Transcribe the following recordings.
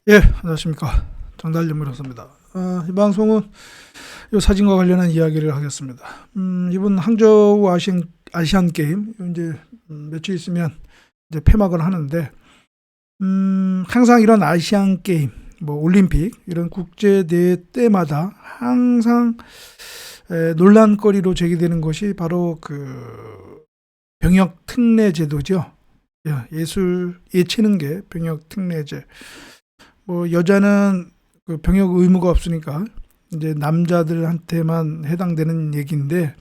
예, 안녕하십니까. 정달연 변호사입니다. 이 방송은 이 사진과 관련한 이야기를 하겠습니다. 이번 항저우 아시안 게임 이제 며칠 있으면 이제 폐막을 하는데, 항상 이런 아시안 게임, 뭐 올림픽 이런 국제 대회 때마다 항상 논란거리로 제기되는 것이 바로 그 병역 특례 제도죠. 예체능계 병역 특례제. 뭐 여자는 그 병역 의무가 없으니까 이제 남자들한테만 해당되는 얘기인데,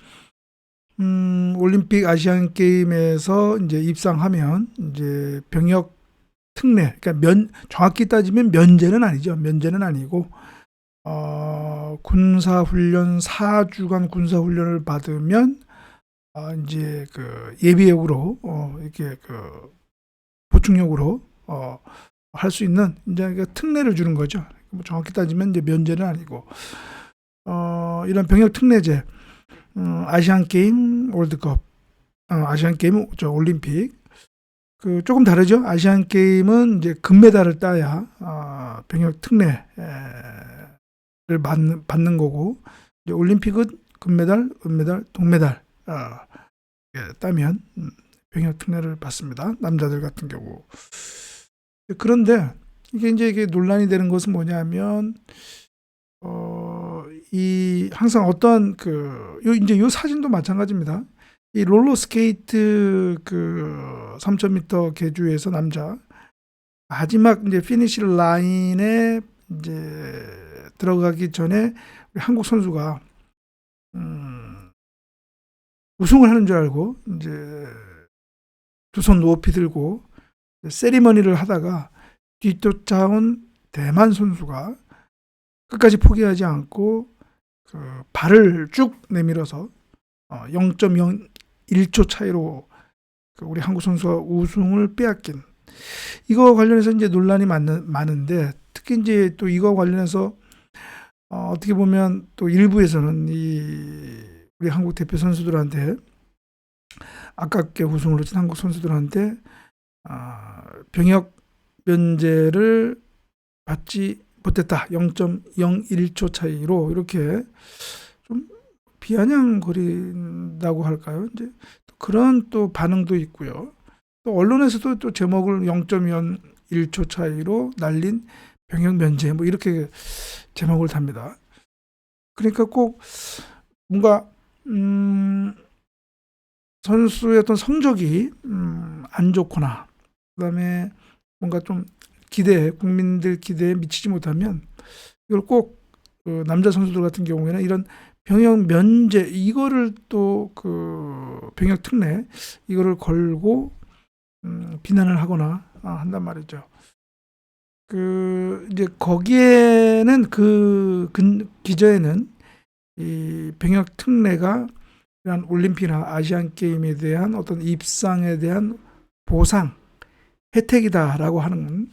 올림픽 아시안 게임에서 이제 입상하면 이제 병역 특례, 그러니까 정확히 따지면 면제는 아니죠. 면제는 아니고, 군사훈련 4주간 군사훈련을 받으면, 이제 그 예비역으로, 이렇게 그 보충역으로, 할 수 있는 이제 그 특례를 주는 거죠. 뭐 정확히 따지면 이제 면제는 아니고, 이런 병역 특례제, 아시안 게임, 월드컵, 아시안 게임, 올림픽, 그 조금 다르죠. 아시안 게임은 이제 금메달을 따야 병역 특례를 받는 거고, 이제 올림픽은 금메달, 은메달, 동메달 따면 병역 특례를 받습니다. 남자들 같은 경우. 그런데 이게 논란이 되는 것은 뭐냐면, 이 항상 어떤 이제 요 사진도 마찬가지입니다. 이 롤러스케이트 그 3,000m 계주에서 남자 마지막 이제 피니시 라인에 이제 들어가기 전에 우리 한국 선수가 우승을 하는 줄 알고 이제 두 손 높이 들고 세리머니를 하다가 뒤쫓아온 대만 선수가 끝까지 포기하지 않고 그 발을 쭉 내밀어서 0.01초 차이로 그 우리 한국 선수가 우승을 빼앗긴, 이거 관련해서 이제 논란이 많은데, 특히 이제 또 이거 관련해서 어떻게 보면 또 일부에서는 우리 한국 대표 선수들한테, 아깝게 우승을 놓친 한국 선수들한테 병역 면제를 받지 못했다. 0.01초 차이로 이렇게 좀 비아냥거린다고 할까요? 이제 그런 또 반응도 있고요. 또 언론에서도 또 제목을 0.01초 차이로 날린 병역 면제, 뭐 이렇게 제목을 답니다. 그러니까 꼭 뭔가 선수의 어떤 성적이 안 좋거나, 그다음에 뭔가 좀 국민들 기대에 미치지 못하면 이걸 꼭 남자 선수들 같은 경우에는 이런 병역 면제, 이거를 또 그 병역 특례 이거를 걸고 비난을 하거나 한단 말이죠. 그 이제 거기에는 그 기저에는 이 병역 특례가 이런 올림픽이나 아시안 게임에 대한 어떤 입상에 대한 보상, 혜택이다라고 하는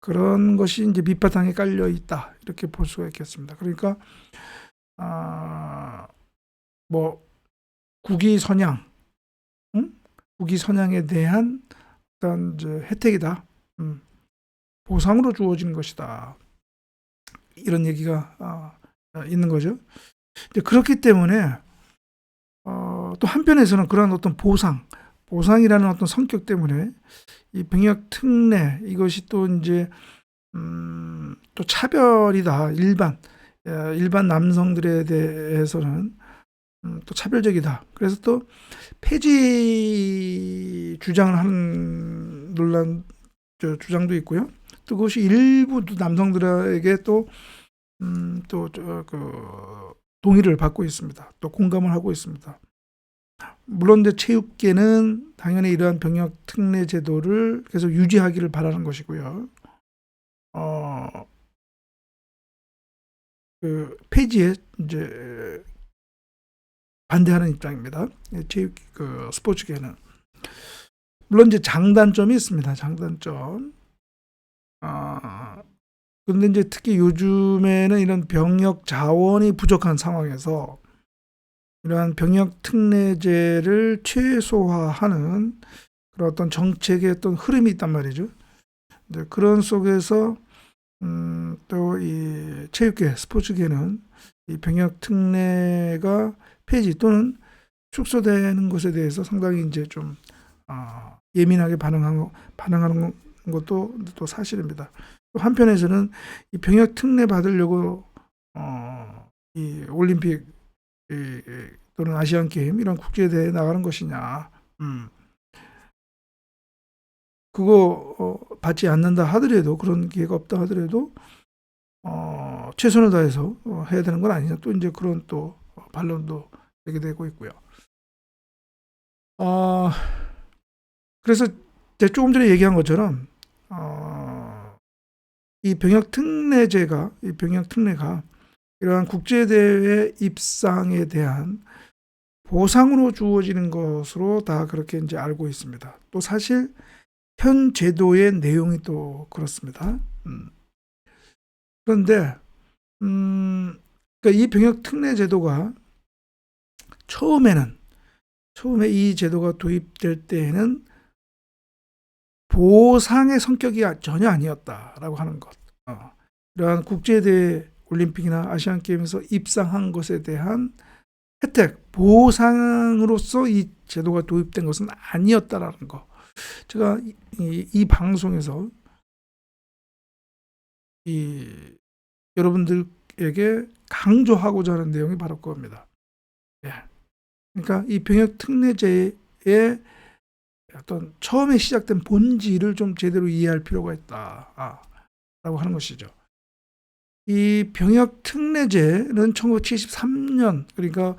그런 것이 이제 밑바탕에 깔려 있다, 이렇게 볼 수가 있겠습니다. 그러니까 뭐 국위 선양, 국위 선양에 대한 어떤 이제 혜택이다, 보상으로 주어지는 것이다, 이런 얘기가 있는 거죠. 그렇기 때문에 또 한편에서는 그런 어떤 보상이라는 어떤 성격 때문에 이 병역 특례, 이것이 또 이제 또 차별이다, 일반 남성들에 대해서는 또 차별적이다. 그래서 또 폐지 주장을 하는 주장도 있고요. 또 그것이 일부 남성들에게 또 동의를 받고 있습니다. 또 공감을 하고 있습니다. 물론 이제 체육계는 당연히 이러한 병역 특례 제도를 계속 유지하기를 바라는 것이고요. 그 폐지에 이제 반대하는 입장입니다. 스포츠계는. 물론 이제 장단점이 있습니다. 장단점. 그런데 이제 특히 요즘에는 이런 병역 자원이 부족한 상황에서 이러한 병역 특례제를 최소화하는 그런 어떤 정책의 어떤 흐름이 있단 말이죠. 그런 속에서 또 이 체육계, 스포츠계는 이 병역 특례가 폐지 또는 축소되는 것에 대해서 상당히 이제 좀 예민하게 반응하는 것도 또 사실입니다. 또 한편에서는 이 병역 특례 받으려고 이 올림픽 또는 아시안 게임 이런 국제 대회에 나가는 것이냐, 그거 받지 않는다 하더라도, 그런 기회가 없다 하더라도 최선을 다해서 해야 되는 건 아니냐, 또 이제 그런 또 반론도 되게 되고 있고요. 그래서 제가 조금 전에 얘기한 것처럼 이 병역 특례가 이러한 국제 대회 입상에 대한 보상으로 주어지는 것으로 다 그렇게 이제 알고 있습니다. 또 사실 현 제도의 내용이 또 그렇습니다. 그런데 그러니까 이 병역 특례 제도가 처음에 이 제도가 도입될 때에는 보상의 성격이 전혀 아니었다라고 하는 것. 이러한 국제대회, 올림픽이나 아시안게임에서 입상한 것에 대한 혜택, 보상으로서 이 제도가 도입된 것은 아니었다라는 거. 제가 이 방송에서 여러분들에게 강조하고자 하는 내용이 바로 그겁니다. 예. 그러니까 이 병역 특례제의 어떤 처음에 시작된 본질을 좀 제대로 이해할 필요가 있다라고 하는 것이죠. 이 병역 특례제는 1973년, 그러니까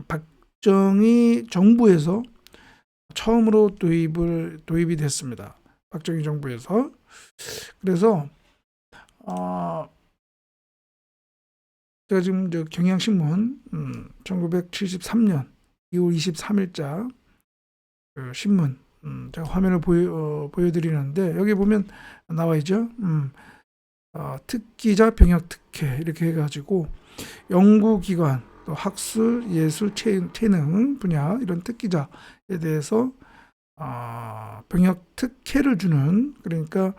박정희 정부에서 처음으로 도입이 됐습니다. 박정희 정부에서. 그래서 제가 지금 경향신문 1973년 2월 23일자 그 신문 제가 화면을 보여드리는데, 여기 보면 나와 있죠. 특기자 병역 특혜 이렇게 해가지고 연구기관, 또 학술, 예술, 체능 분야 이런 특기자에 대해서 병역 특혜를 주는, 그러니까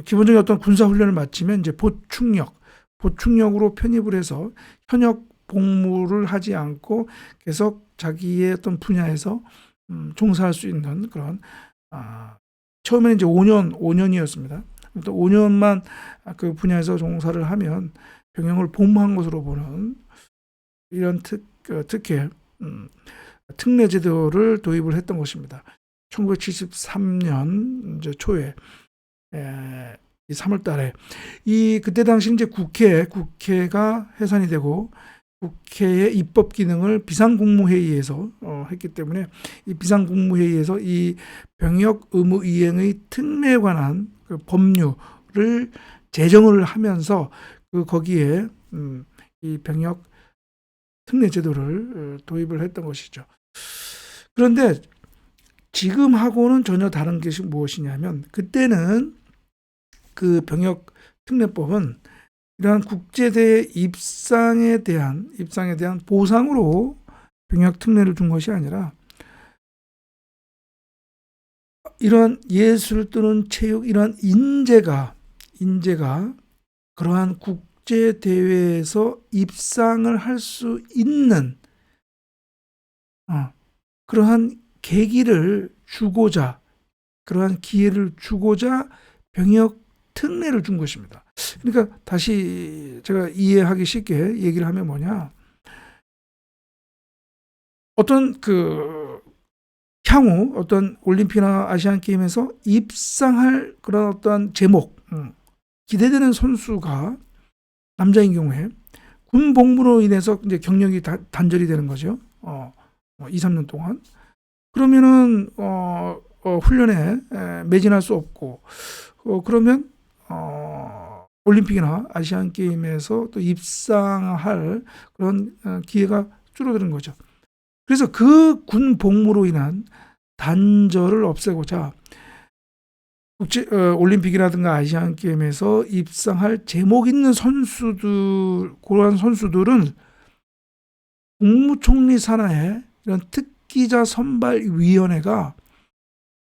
기본적인 어떤 군사 훈련을 마치면 이제 보충력으로 편입을 해서 현역 복무를 하지 않고 계속 자기의 어떤 분야에서 종사할 수 있는 그런, 처음에는 이제 5년이었습니다. 또 5년만 그 분야에서 종사를 하면 병역을 복무한 것으로 보는 이런 특혜, 특례 제도를 도입을 했던 것입니다. 1973년 이제 초에, 이 3월 달에 그때 당시 이제 국회가 해산이 되고 국회의 입법 기능을 비상국무회의에서 했기 때문에, 이 비상국무회의에서 이 병역 의무 이행의 특례에 관한 그 법률을 제정을 하면서 거기에 이 병역 특례 제도를 도입을 했던 것이죠. 그런데 지금하고는 전혀 다른 것이 무엇이냐면, 그때는 그 병역 특례법은 이러한 국제대회 입상에 대한 보상으로 병역 특례를 준 것이 아니라, 이러한 예술 또는 체육, 이러한 인재가 그러한 국제대회에서 입상을 할 수 있는 그러한 계기를 주고자, 그러한 기회를 주고자 병역 특례를 준 것입니다. 그러니까 다시 제가 이해하기 쉽게 얘기를 하면 뭐냐, 어떤 향후 어떤 올림픽이나 아시안 게임에서 입상할 그런 어떤 제목, 기대되는 선수가 남자인 경우에 군 복무로 인해서 이제 경력이 단절이 되는 거죠. 2, 3년 동안. 그러면은 훈련에 매진할 수 없고, 그러면 올림픽이나 아시안 게임에서 또 입상할 그런 기회가 줄어드는 거죠. 그래서 그 군 복무로 인한 단절을 없애고자 올림픽이라든가 아시안 게임에서 입상할 제목 있는 그러한 선수들은 국무총리 산하에 이런 특기자 선발위원회가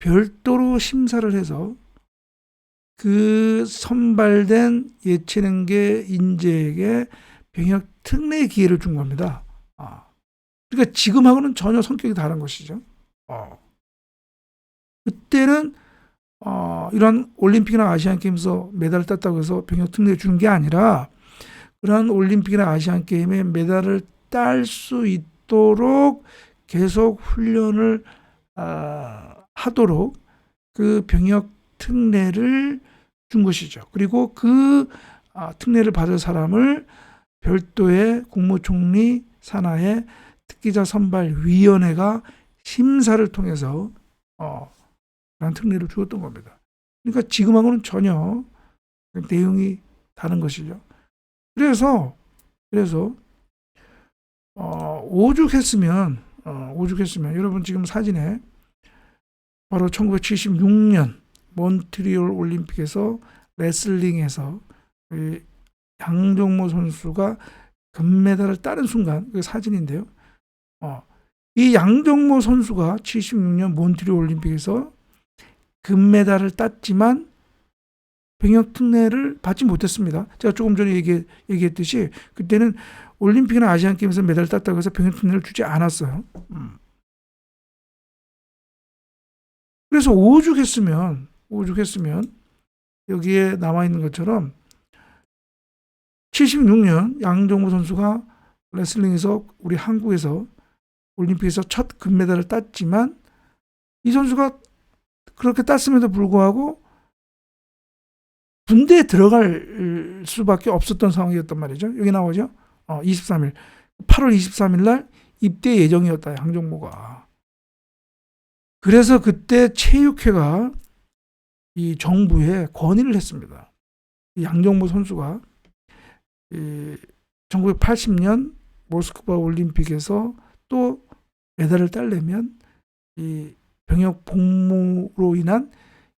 별도로 심사를 해서 그 선발된 예체능계 인재에게 병역 특례 기회를 준 겁니다. 그러니까 지금하고는 전혀 성격이 다른 것이죠. 그때는 이런 올림픽이나 아시안게임에서 메달을 땄다고 해서 병역 특례를 주는 게 아니라 그런 올림픽이나 아시안게임에 메달을 딸 수 있도록 계속 훈련을 하도록 그 병역 특례를 준 것이죠. 그리고 그 특례를 받을 사람을 별도의 국무총리 산하의 특기자 선발위원회가 심사를 통해서 그런 특례를 주었던 겁니다. 그러니까 지금하고는 전혀 내용이 다른 것이죠. 그래서 오죽했으면 여러분 지금 사진에 바로 1976년 몬트리올 올림픽에서 레슬링에서 양정모 선수가 금메달을 따는 순간 그 사진인데요. 이 양정모 선수가 76년 몬트리올 올림픽에서 금메달을 땄지만 병역 특례를 받지 못했습니다. 제가 조금 전에 얘기했듯이 그때는 올림픽이나 아시안게임에서 메달을 땄다고 해서 병역 특례를 주지 않았어요. 그래서 오죽했으면 여기에 나와 있는 것처럼 76년 양정모 선수가 레슬링에서 우리 한국에서 올림픽에서 첫 금메달을 땄지만 이 선수가 그렇게 땄음에도 불구하고 군대에 들어갈 수밖에 없었던 상황이었단 말이죠. 여기 나오죠. 8월 23일 날 입대 예정이었다. 양정모가. 그래서 그때 체육회가 이 정부에 건의를 했습니다. 이 양정모 선수가 1980년 모스크바 올림픽에서 또 메달을 따려면 이 병역 복무로 인한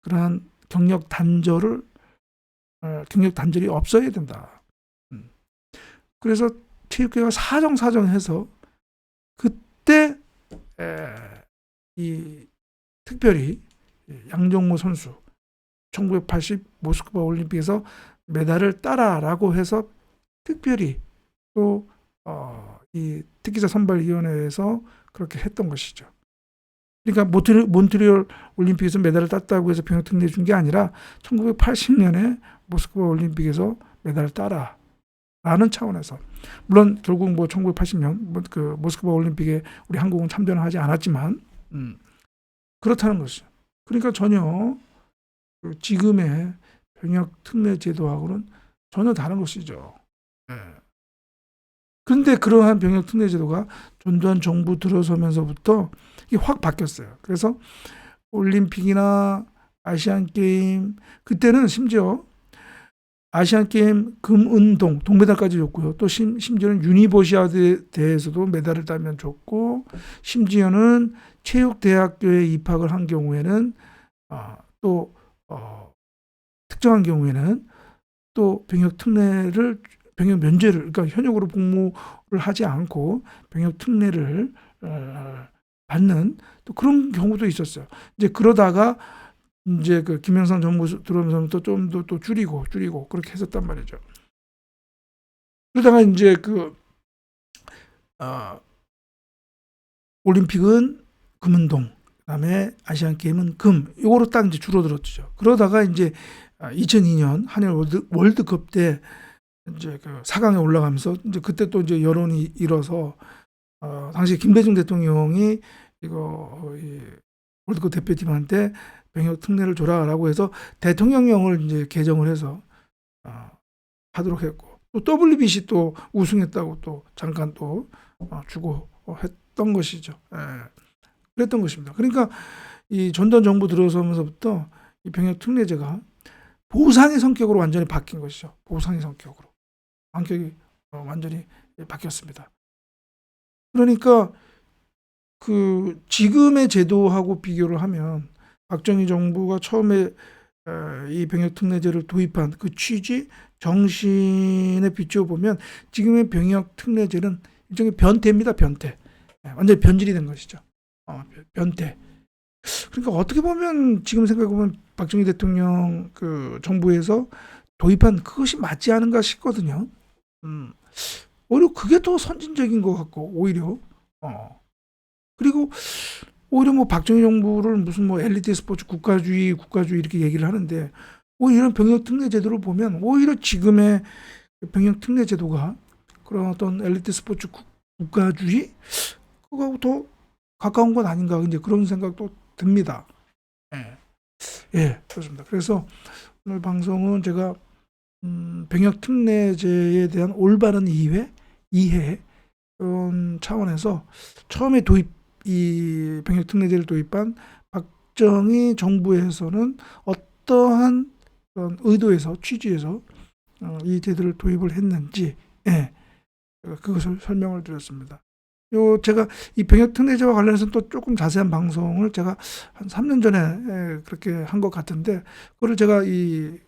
그러한 경력 단절이 없어야 된다. 그래서 체육회가 사정해서 그때 이 특별히 양정모 선수 1980 모스크바 올림픽에서 메달을 따라라고 해서 특별히 또 이 특기자 선발위원회에서 그렇게 했던 것이죠. 그러니까 몬트리올 올림픽에서 메달을 땄다고 해서 병역 특례 준 게 아니라 1980년에 모스크바 올림픽에서 메달을 따라라는 차원에서 물론 결국 1980년 그 모스크바 올림픽에 우리 한국은 참전을 하지 않았지만 그렇다는 것이죠. 그러니까 전혀 지금의 병역 특례 제도하고는 전혀 다른 것이죠. 그런데 그러한 병역 특례 제도가 전두환 정부 들어서면서부터 이게 확 바뀌었어요. 그래서 올림픽이나 아시안게임 그때는 심지어 아시안게임 금은동 동메달까지 줬고요. 또 심지어는 유니버시아드에서도 메달을 따면 줬고 심지어는 체육대학교에 입학을 한 경우에는 또 특정한 경우에는 또 병역 면제를 그러니까 현역으로 복무를 하지 않고 병역 특례를 받는 또 그런 경우도 있었어요. 이제 그러다가 이제 그 김영삼 정부 들어오면서 좀 더 또 줄이고 그렇게 했었단 말이죠. 그러다가 이제 올림픽은 금은동, 그다음에 아시안 게임은 금, 요거로 딱 이제 줄어들었죠. 그러다가 이제 2002년 한일 월드컵 때 이제 그 4강에 올라가면서 이제 그때 또 이제 여론이 일어서 당시 김대중 대통령이 이거 월드컵 대표팀한테 병역 특례를 줘라라고 해서 대통령령을 이제 개정을 해서 하도록 했고 또 WBC 또 우승했다고 또 잠깐 또 주고 했던 것이죠. 그랬던 것입니다. 그러니까 이 전두환 정부 들어서면서부터 이 병역 특례제가 보상의 성격으로 완전히 바뀐 것이죠. 보상의 성격으로 성격이 완전히 바뀌었습니다. 그러니까 그 지금의 제도하고 비교를 하면 박정희 정부가 처음에 이 병역 특례제를 도입한 그 취지 정신에 비추어 보면 지금의 병역 특례제는 일종의 변태입니다. 변태. 완전히 변질이 된 것이죠. 변태. 그러니까 어떻게 보면 지금 생각해 보면 박정희 대통령 그 정부에서 도입한 그것이 맞지 않은가 싶거든요. 음. 오히려 그게 더 선진적인 것 같고 오히려 그리고 오히려 뭐 박정희 정부를 무슨 뭐 엘리트 스포츠 국가주의 이렇게 얘기를 하는데 오히려 이런 병역 특례 제도를 보면 오히려 지금의 병역 특례 제도가 그런 어떤 엘리트 스포츠 국가주의 그거하고 더 가까운 건 아닌가 이제 그런 생각도 듭니다. 예, 예, 그렇습니다. 그래서 오늘 방송은 제가 병역 특례제에 대한 올바른 이해 그런 차원에서 처음에 이 병역 특례제를 도입한 박정희 정부에서는 어떠한 그런 의도에서 취지에서 이 제도를 도입을 했는지 예, 그것을 설명을 드렸습니다. 제가 이 병역 특례제와 관련해서 또 조금 자세한 방송을 제가 한 3년 전에 그렇게 한 것 같은데 그거를 제가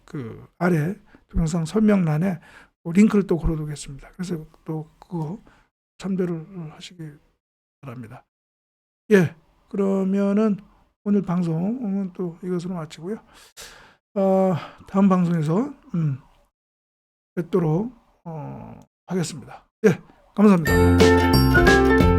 그 아래 동영상 설명란에 링크를 또 걸어두겠습니다. 그래서 또 그거 참조를 하시기 바랍니다. 예, 그러면은 오늘 방송은 또 이것으로 마치고요. 다음 방송에서 뵙도록 하겠습니다. 예, 감사합니다.